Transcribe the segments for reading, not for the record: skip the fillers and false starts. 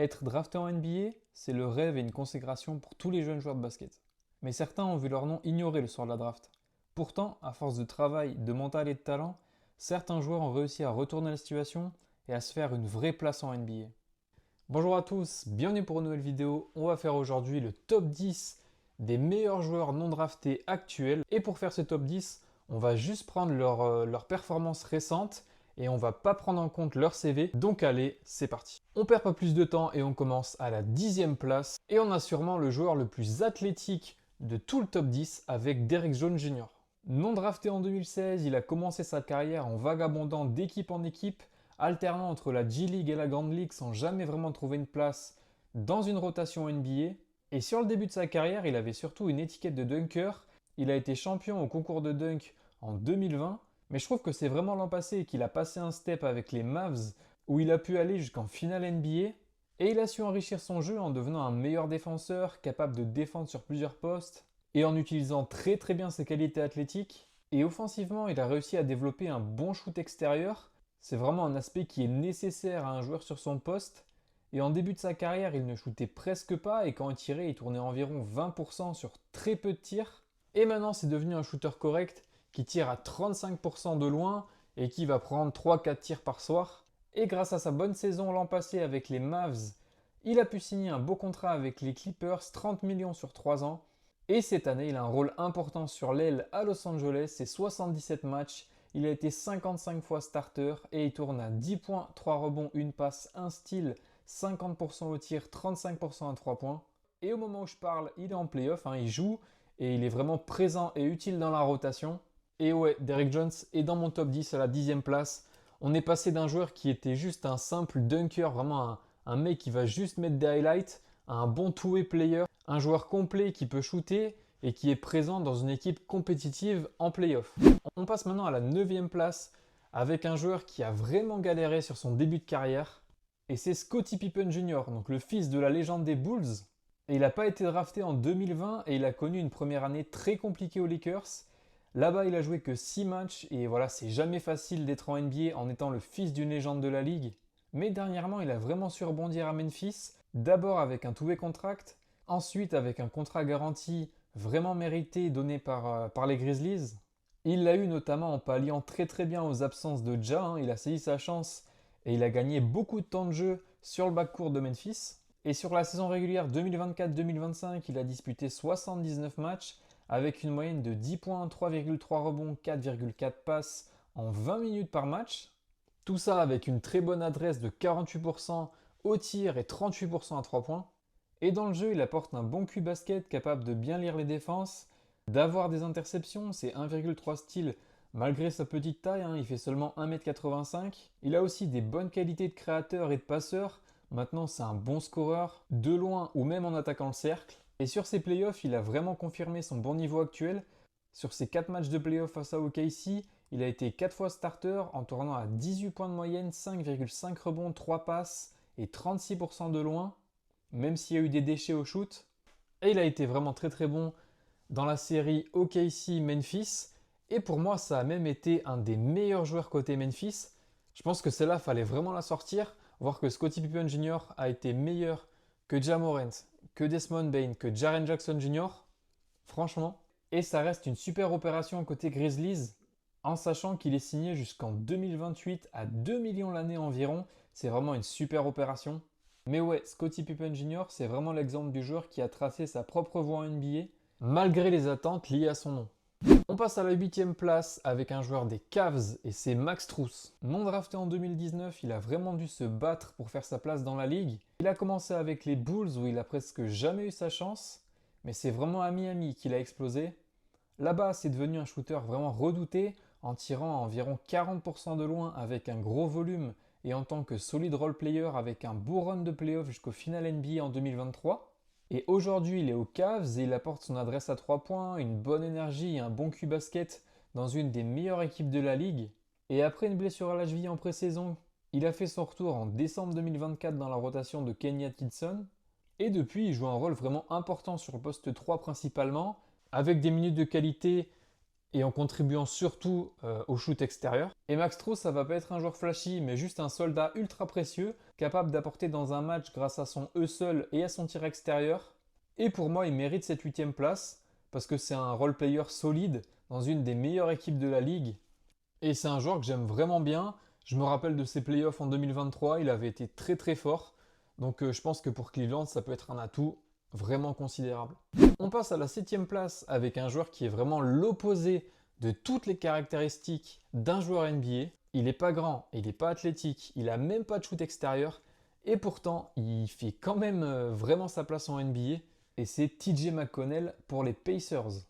Être drafté en NBA, c'est le rêve et une consécration pour tous les jeunes joueurs de basket. Mais certains ont vu leur nom ignoré le soir de la draft. Pourtant, à force de travail, de mental et de talent, certains joueurs ont réussi à retourner la situation et à se faire une vraie place en NBA. Bonjour à tous, bienvenue pour une nouvelle vidéo. On va faire aujourd'hui le top 10 des meilleurs joueurs non draftés actuels. Et pour faire ce top 10, on va juste prendre leurs performances récentes et on va pas prendre en compte leur CV. Donc allez, c'est parti. On perd pas plus de temps et on commence à la 10e place. Et on a sûrement le joueur le plus athlétique de tout le top 10 avec Derrick Jones Jr. Non drafté en 2016, il a commencé sa carrière en vagabondant d'équipe en équipe, alternant entre la G-League et la Grand League sans jamais vraiment trouver une place dans une rotation NBA. Et sur le début de sa carrière, il avait surtout une étiquette de dunker. Il a été champion au concours de dunk en 2020, mais je trouve que c'est vraiment l'an passé qu'il a passé un step avec les Mavs où il a pu aller jusqu'en finale NBA. Et il a su enrichir son jeu en devenant un meilleur défenseur, capable de défendre sur plusieurs postes et en utilisant très très bien ses qualités athlétiques. Et offensivement, il a réussi à développer un bon shoot extérieur. C'est vraiment un aspect qui est nécessaire à un joueur sur son poste. Et en début de sa carrière, il ne shootait presque pas et quand il tirait, il tournait environ 20% sur très peu de tirs. Et maintenant, c'est devenu un shooter correct qui tire à 35% de loin et qui va prendre 3-4 tirs par soir. Et grâce à sa bonne saison l'an passé avec les Mavs, il a pu signer un beau contrat avec les Clippers, 30 millions sur 3 ans. Et cette année, il a un rôle important sur l'aile à Los Angeles, c'est 77 matchs. Il a été 55 fois starter et il tourne à 10 points, 3 rebonds, 1 passe, 1 steal, 50% au tir, 35% à 3 points. Et au moment où je parle, il est en playoff, il joue et il est vraiment présent et utile dans la rotation. Et ouais, Derrick Jones est dans mon top 10 à la 10e place. On est passé d'un joueur qui était juste un simple dunker, vraiment un mec qui va juste mettre des highlights, à un bon two-way player, un joueur complet qui peut shooter et qui est présent dans une équipe compétitive en playoff. On passe maintenant à la 9e place avec un joueur qui a vraiment galéré sur son début de carrière. Et c'est Scottie Pippen Jr., donc le fils de la légende des Bulls. Et il n'a pas été drafté en 2020 et il a connu une première année très compliquée aux Lakers. Là-bas, il a joué que 6 matchs et voilà, c'est jamais facile d'être en NBA en étant le fils d'une légende de la ligue. Mais dernièrement, il a vraiment su rebondir à Memphis, d'abord avec un two-way contract, ensuite avec un contrat garanti vraiment mérité donné par les Grizzlies. Il l'a eu notamment en palliant très très bien aux absences de Ja, il a saisi sa chance et il a gagné beaucoup de temps de jeu sur le backcourt de Memphis. Et sur la saison régulière 2024-2025, il a disputé 79 matchs avec une moyenne de 10 points, 3,3 rebonds, 4,4 passes en 20 minutes par match. Tout ça avec une très bonne adresse de 48% au tir et 38% à 3 points. Et dans le jeu, il apporte un bon QI basket capable de bien lire les défenses, d'avoir des interceptions, c'est 1,3 steals malgré sa petite taille, il fait seulement 1m85. Il a aussi des bonnes qualités de créateur et de passeur. Maintenant, c'est un bon scoreur, de loin ou même en attaquant le cercle. Et sur ses playoffs, il a vraiment confirmé son bon niveau actuel. Sur ses 4 matchs de playoffs face à OKC, il a été 4 fois starter en tournant à 18 points de moyenne, 5,5 rebonds, 3 passes et 36% de loin, même s'il y a eu des déchets au shoot. Et il a été vraiment très très bon dans la série OKC-Memphis. Et pour moi, ça a même été un des meilleurs joueurs côté Memphis. Je pense que celle-là, fallait vraiment la sortir. Voir que Scottie Pippen Jr. a été meilleur que Ja Morant, que Desmond Bane, que Jaren Jackson Jr. Franchement. Et ça reste une super opération côté Grizzlies, en sachant qu'il est signé jusqu'en 2028 à 2 millions l'année environ. C'est vraiment une super opération. Mais ouais, Scottie Pippen Jr., c'est vraiment l'exemple du joueur qui a tracé sa propre voie en NBA, malgré les attentes liées à son nom. On passe à la 8e place avec un joueur des Cavs et c'est Max Strus. Non drafté en 2019, il a vraiment dû se battre pour faire sa place dans la ligue. Il a commencé avec les Bulls où il a presque jamais eu sa chance, mais c'est vraiment à Miami qu'il a explosé. Là-bas, c'est devenu un shooter vraiment redouté en tirant à environ 40% de loin avec un gros volume et en tant que solide role player avec un beau run de playoff jusqu'au final NBA en 2023. Et aujourd'hui, il est aux Cavs et il apporte son adresse à 3 points, une bonne énergie et un bon QI basket dans une des meilleures équipes de la ligue. Et après une blessure à la cheville en pré-saison, il a fait son retour en décembre 2024 dans la rotation de Kenny Atkinson. Et depuis, il joue un rôle vraiment important sur le poste 3 principalement, avec des minutes de qualité et en contribuant surtout au shoot extérieur. Et Max Strus, ça va pas être un joueur flashy, mais juste un soldat ultra précieux, capable d'apporter dans un match grâce à son hustle et à son tir extérieur. Et pour moi, il mérite cette 8e place parce que c'est un role player solide dans une des meilleures équipes de la ligue. Et c'est un joueur que j'aime vraiment bien. Je me rappelle de ses playoffs en 2023, il avait été très très fort. Donc je pense que pour Cleveland, ça peut être un atout vraiment considérable. On passe à la 7e place avec un joueur qui est vraiment l'opposé de toutes les caractéristiques d'un joueur NBA. Il n'est pas grand, il n'est pas athlétique, il n'a même pas de shoot extérieur. Et pourtant, il fait quand même vraiment sa place en NBA. Et c'est TJ McConnell pour les Pacers.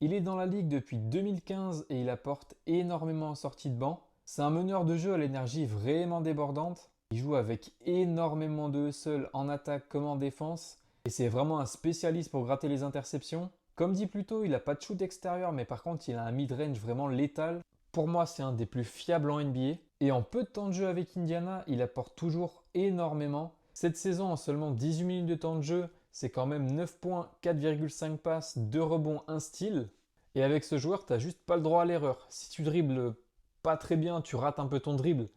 Il est dans la ligue depuis 2015 et il apporte énormément en sortie de banc. C'est un meneur de jeu à l'énergie vraiment débordante. Il joue avec énormément de hustle en attaque comme en défense. Et c'est vraiment un spécialiste pour gratter les interceptions. Comme dit plus tôt, il n'a pas de shoot extérieur, mais par contre, il a un mid-range vraiment létal. Pour moi, c'est un des plus fiables en NBA. Et en peu de temps de jeu avec Indiana, il apporte toujours énormément. Cette saison, en seulement 18 minutes de temps de jeu, c'est quand même 9 points, 4,5 passes, 2 rebonds, 1 steal. Et avec ce joueur, tu n'as juste pas le droit à l'erreur. Si tu dribbles pas très bien, tu rates un peu ton dribble.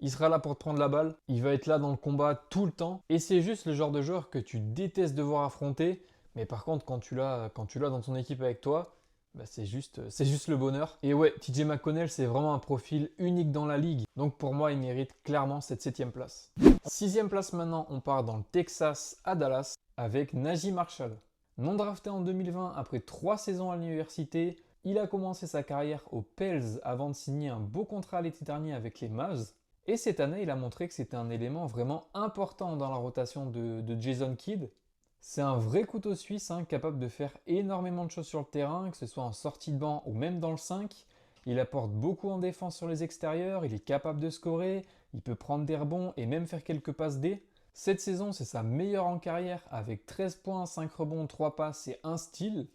Il sera là pour te prendre la balle, il va être là dans le combat tout le temps. Et c'est juste le genre de joueur que tu détestes devoir affronter. Mais par contre, quand tu l'as dans ton équipe avec toi, bah c'est juste le bonheur. Et ouais, TJ McConnell, c'est vraiment un profil unique dans la ligue. Donc pour moi, il mérite clairement cette 7e place. 6e place maintenant, on part dans le Texas à Dallas avec Naji Marshall. Non drafté en 2020 après 3 saisons à l'université, il a commencé sa carrière aux Pels avant de signer un beau contrat l'été dernier avec les Mavs. Et cette année, il a montré que c'était un élément vraiment important dans la rotation de Jason Kidd. C'est un vrai couteau suisse, capable de faire énormément de choses sur le terrain, que ce soit en sortie de banc ou même dans le 5. Il apporte beaucoup en défense sur les extérieurs, il est capable de scorer, il peut prendre des rebonds et même faire quelques passes D. Cette saison, c'est sa meilleure en carrière avec 13 points, 5 rebonds, 3 passes et 1 steal.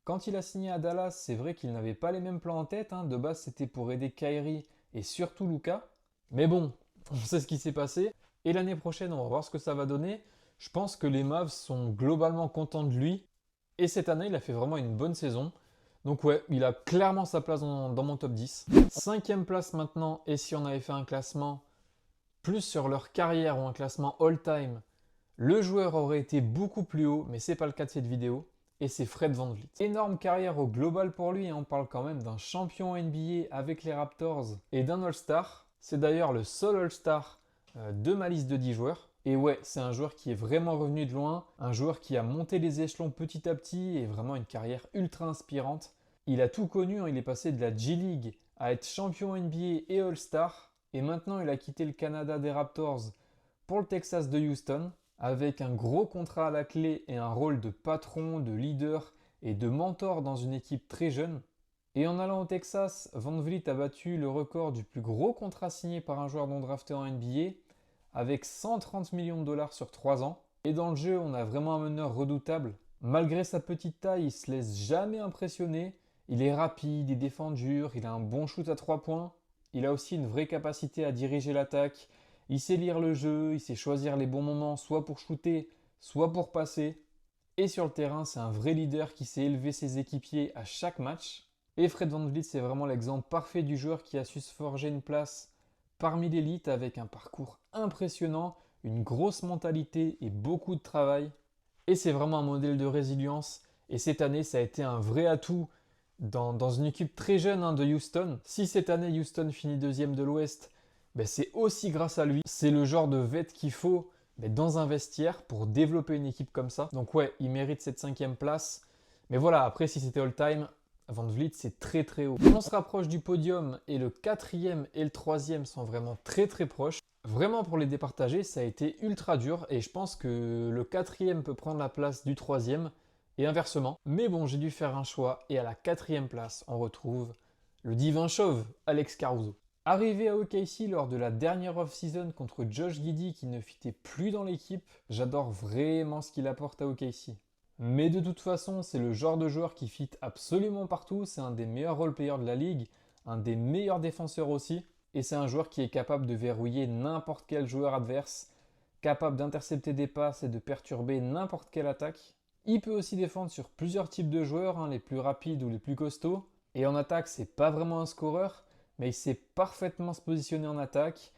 Quand il a signé à Dallas, c'est vrai qu'il n'avait pas les mêmes plans en tête. De base, c'était pour aider Kyrie et surtout Luka. Mais bon, on sait ce qui s'est passé. Et l'année prochaine, on va voir ce que ça va donner. Je pense que les Mavs sont globalement contents de lui. Et cette année, il a fait vraiment une bonne saison. Donc ouais, il a clairement sa place dans mon top 10. 5e place maintenant, et si on avait fait un classement plus sur leur carrière ou un classement all-time, le joueur aurait été beaucoup plus haut, mais c'est pas le cas de cette vidéo. Et c'est Fred VanVleet. Énorme carrière au global pour lui, on parle quand même d'un champion NBA avec les Raptors et d'un All-Star. C'est d'ailleurs le seul All-Star de ma liste de 10 joueurs. Et ouais, c'est un joueur qui est vraiment revenu de loin, un joueur qui a monté les échelons petit à petit et vraiment une carrière ultra inspirante. Il a tout connu, il est passé de la G-League à être champion NBA et All-Star. Et maintenant, il a quitté le Canada des Raptors pour le Texas de Houston, avec un gros contrat à la clé et un rôle de patron, de leader et de mentor dans une équipe très jeune. Et en allant au Texas, VanVleet a battu le record du plus gros contrat signé par un joueur non drafté en NBA, avec 130 millions de dollars sur 3 ans. Et dans le jeu, on a vraiment un meneur redoutable. Malgré sa petite taille, il ne se laisse jamais impressionner. Il est rapide, il défend dur, il a un bon shoot à 3 points. Il a aussi une vraie capacité à diriger l'attaque. Il sait lire le jeu, il sait choisir les bons moments, soit pour shooter, soit pour passer. Et sur le terrain, c'est un vrai leader qui sait élever ses équipiers à chaque match. Et Fred VanVleet, c'est vraiment l'exemple parfait du joueur qui a su se forger une place parmi l'élite avec un parcours impressionnant, une grosse mentalité et beaucoup de travail. Et c'est vraiment un modèle de résilience. Et cette année, ça a été un vrai atout dans une équipe très jeune de Houston. Si cette année, Houston finit 2e de l'Ouest, c'est aussi grâce à lui. C'est le genre de vet qu'il faut dans un vestiaire pour développer une équipe comme ça. Donc ouais, il mérite cette 5e place. Mais voilà, après si c'était all-time, VanVleet c'est très très haut. On se rapproche du podium et le 4e et le 3e sont vraiment très très proches. Vraiment pour les départager, ça a été ultra dur et je pense que le 4e peut prendre la place du 3e et inversement. Mais bon, j'ai dû faire un choix et à la 4e place, on retrouve le divin chauve, Alex Caruso. Arrivé à OKC lors de la dernière off-season contre Josh Giddey qui ne fitait plus dans l'équipe, j'adore vraiment ce qu'il apporte à OKC. Mais de toute façon, c'est le genre de joueur qui fit absolument partout, c'est un des meilleurs role-players de la ligue, un des meilleurs défenseurs aussi, et c'est un joueur qui est capable de verrouiller n'importe quel joueur adverse, capable d'intercepter des passes et de perturber n'importe quelle attaque. Il peut aussi défendre sur plusieurs types de joueurs, les plus rapides ou les plus costauds, et en attaque, c'est pas vraiment un scoreur, mais il sait parfaitement se positionner en attaque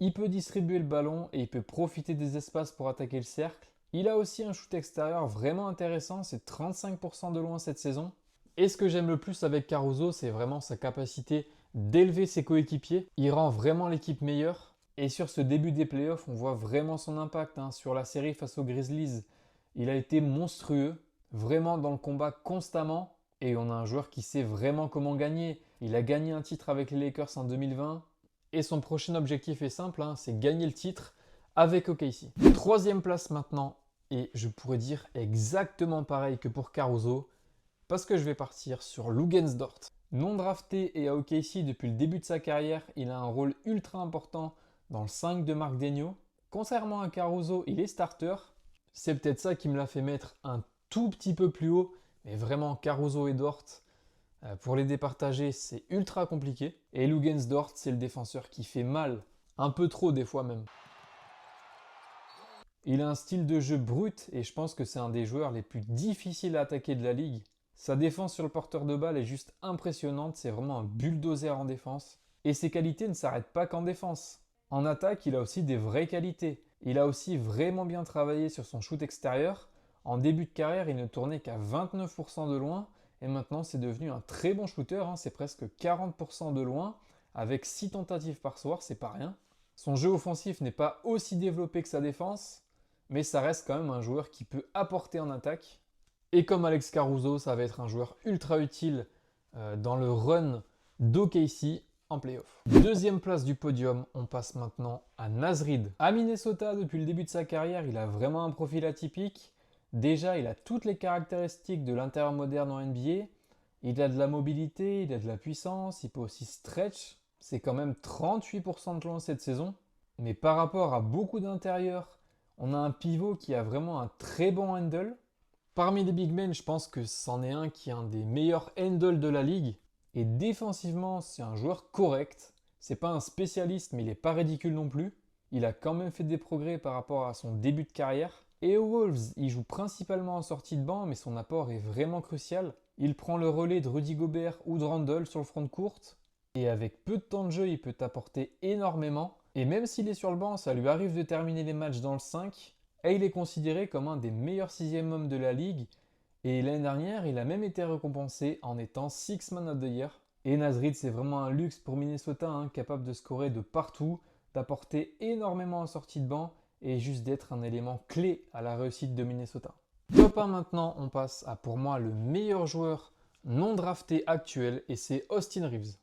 Il peut distribuer le ballon et il peut profiter des espaces pour attaquer le cercle. Il a aussi un shoot extérieur vraiment intéressant, c'est 35% de loin cette saison. Et ce que j'aime le plus avec Caruso, c'est vraiment sa capacité d'élever ses coéquipiers. Il rend vraiment l'équipe meilleure. Et sur ce début des playoffs, on voit vraiment son impact. Sur la série face aux Grizzlies, il a été monstrueux, vraiment dans le combat constamment. Et on a un joueur qui sait vraiment comment gagner. Il a gagné un titre avec les Lakers en 2020. Et son prochain objectif est simple, c'est gagner le titre avec OKC. Troisième place maintenant, et je pourrais dire exactement pareil que pour Caruso, parce que je vais partir sur Luguentz-Dort. Non drafté et à OKC depuis le début de sa carrière, il a un rôle ultra important dans le 5 de Marc Daigneault. Contrairement à Caruso, il est starter. C'est peut-être ça qui me l'a fait mettre un tout petit peu plus haut, mais vraiment Caruso et Dort, pour les départager, c'est ultra compliqué. Et Luguentz-Dort, c'est le défenseur qui fait mal, un peu trop des fois même. Il a un style de jeu brut et je pense que c'est un des joueurs les plus difficiles à attaquer de la ligue. Sa défense sur le porteur de balle est juste impressionnante, c'est vraiment un bulldozer en défense. Et ses qualités ne s'arrêtent pas qu'en défense. En attaque, il a aussi des vraies qualités. Il a aussi vraiment bien travaillé sur son shoot extérieur. En début de carrière, il ne tournait qu'à 29% de loin. Et maintenant, c'est devenu un très bon shooter, c'est presque 40% de loin. Avec 6 tentatives par soir, c'est pas rien. Son jeu offensif n'est pas aussi développé que sa défense, mais ça reste quand même un joueur qui peut apporter en attaque. Et comme Alex Caruso, ça va être un joueur ultra utile dans le run d'OKC en playoff. Deuxième place du podium, on passe maintenant à Naz Reid. À Minnesota, depuis le début de sa carrière, il a vraiment un profil atypique. Déjà, il a toutes les caractéristiques de l'intérieur moderne en NBA. Il a de la mobilité, il a de la puissance, il peut aussi stretch. C'est quand même 38% de loin cette saison. Mais par rapport à beaucoup d'intérieurs, on a un pivot qui a vraiment un très bon handle. Parmi les big men, je pense que c'en est un qui est un des meilleurs handles de la ligue. Et défensivement, c'est un joueur correct. C'est pas un spécialiste, mais il n'est pas ridicule non plus. Il a quand même fait des progrès par rapport à son début de carrière. Et aux Wolves, il joue principalement en sortie de banc, mais son apport est vraiment crucial. Il prend le relais de Rudy Gobert ou de Randle sur le front de courte. Et avec peu de temps de jeu, il peut apporter énormément. Et même s'il est sur le banc, ça lui arrive de terminer les matchs dans le 5. Et il est considéré comme un des meilleurs 6e hommes de la ligue. Et l'année dernière, il a même été récompensé en étant Six Man of the Year. Et Naz Reid, c'est vraiment un luxe pour Minnesota, capable de scorer de partout, d'apporter énormément en sortie de banc et juste d'être un élément clé à la réussite de Minnesota. Top 1 maintenant, on passe à pour moi le meilleur joueur non drafté actuel et c'est Austin Reeves.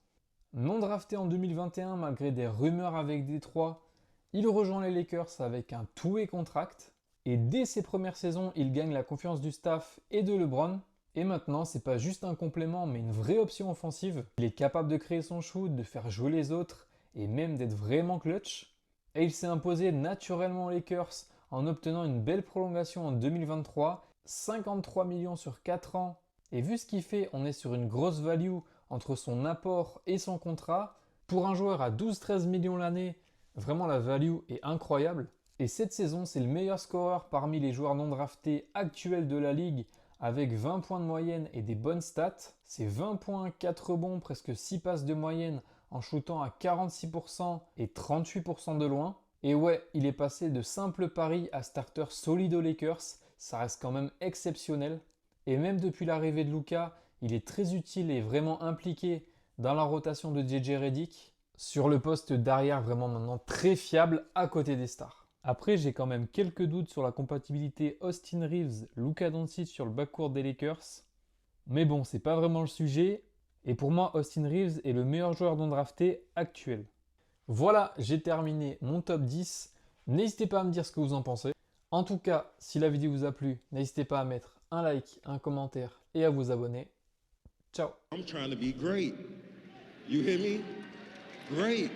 Non drafté en 2021 malgré des rumeurs avec Détroit, il rejoint les Lakers avec un two-way contract et dès ses premières saisons, il gagne la confiance du staff et de LeBron. Et maintenant, c'est pas juste un complément mais une vraie option offensive. Il est capable de créer son shoot, de faire jouer les autres et même d'être vraiment clutch. Et il s'est imposé naturellement aux Lakers en obtenant une belle prolongation en 2023, 53 millions sur 4 ans. Et vu ce qu'il fait, on est sur une grosse value entre son apport et son contrat. Pour un joueur à 12-13 millions l'année, vraiment la value est incroyable. Et cette saison, c'est le meilleur scoreur parmi les joueurs non draftés actuels de la ligue avec 20 points de moyenne et des bonnes stats. C'est 20 points, 4 rebonds, presque 6 passes de moyenne en shootant à 46% et 38% de loin. Et ouais, il est passé de simple pari à starter solide aux Lakers. Ça reste quand même exceptionnel. Et même depuis l'arrivée de Luka, il est très utile et vraiment impliqué dans la rotation de JJ Redick. Sur le poste d'arrière, vraiment maintenant très fiable à côté des stars. Après, j'ai quand même quelques doutes sur la compatibilité Austin Reeves-Luka Doncic sur le backcourt des Lakers. Mais bon, c'est pas vraiment le sujet. Et pour moi, Austin Reeves est le meilleur joueur non drafté actuel. Voilà, j'ai terminé mon top 10. N'hésitez pas à me dire ce que vous en pensez. En tout cas, si la vidéo vous a plu, n'hésitez pas à mettre un like, un commentaire et à vous abonner. Ciao. I'm trying to be great. You hear me? Great.